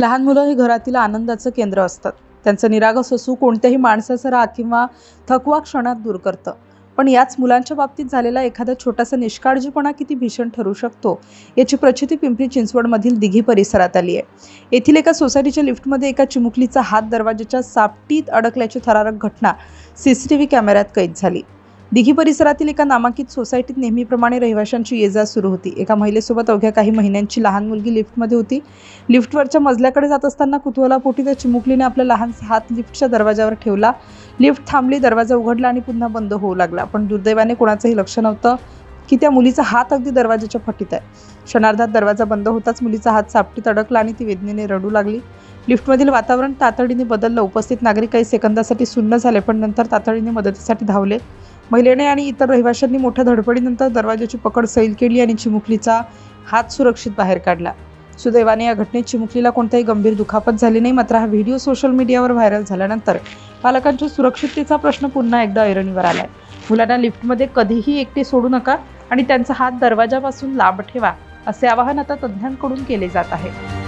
लहान मुलं ही घरातील आनंदाचं केंद्र असतात. त्यांचं निरागस हसू कोणत्याही माणसाचा राग किंवा थकवा क्षणात दूर करतं. पण याच मुलांच्या बाबतीत झालेला एखादा छोटासा निष्काळजीपणा किती भीषण ठरू शकतो याची प्रचिती पिंपरी चिंचवडमधील दिघी परिसरात आली आहे. येथील एका सोसायटीच्या लिफ्टमध्ये एका चिमुकलीचा हात दरवाजाच्या सापटीत अडकल्याची थरारक घटना CCTV कॅमेऱ्यात कैद झाली. दिघी परिसरातील एका नामांकित सोसायटीत नेहमीप्रमाणे रहिवाशांची ये-जा सुरू होती. एका महिलेसोबत अवघ्या काही महिन्यांची लहान मुलगी लिफ्टमध्ये होती. लिफ्टवरच्या मजल्याकडे जात असताना कुतूहलापोटी त्या चिमुकलीने आपला लहानसा हात लिफ्टच्या दरवाजावर ठेवला. लिफ्ट थांबली, दरवाजा उघडला आणि पुन्हा बंद होऊ लागला. पण दुर्दैवाने कोणाचंही लक्ष नव्हतं की त्या मुलीचा हात अगदी दरवाजाच्या फटीत आहे. क्षणार्धात दरवाजा बंद होताच मुलीचा हात सापटीत अडकला आणि ती वेदनेने रडू लागली. लिफ्टमधील वातावरण तातडीने बदललं. उपस्थित नागरिक काही सेकंदासाठी सुन्न झाले, पण नंतर तातडीने मदतीसाठी धावले. महिलेने आणि इतर रहिवाशांनी मोठ्या धडपडीनंतर दरवाजाची पकड सैल केली आणि चिमुकलीचा हात सुरक्षित बाहेर काढला. सुदैवाने या घटनेत चिमुकलीला कोणताही गंभीर दुखापत झाली नाही. मात्र हा व्हिडिओ सोशल मीडियावर व्हायरल झाल्यानंतर पालकांच्या सुरक्षिततेचा प्रश्न पुन्हा एकदा ऐरणीवर आलाय. मुलांना लिफ्टमध्ये कधीही एकटे सोडू नका आणि त्यांचा हात दरवाजापासून लांब ठेवा, असे आवाहन आता तज्ज्ञांकडून केले जात आहे.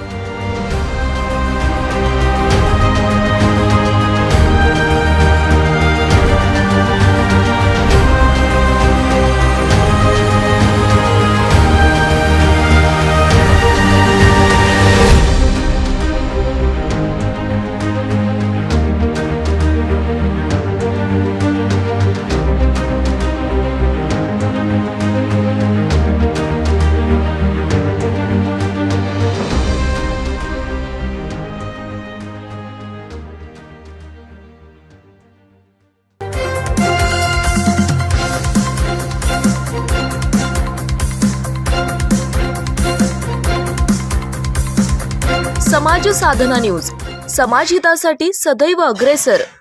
समाज साधना न्यूज, समाजहितासाठी सदैव अग्रेसर.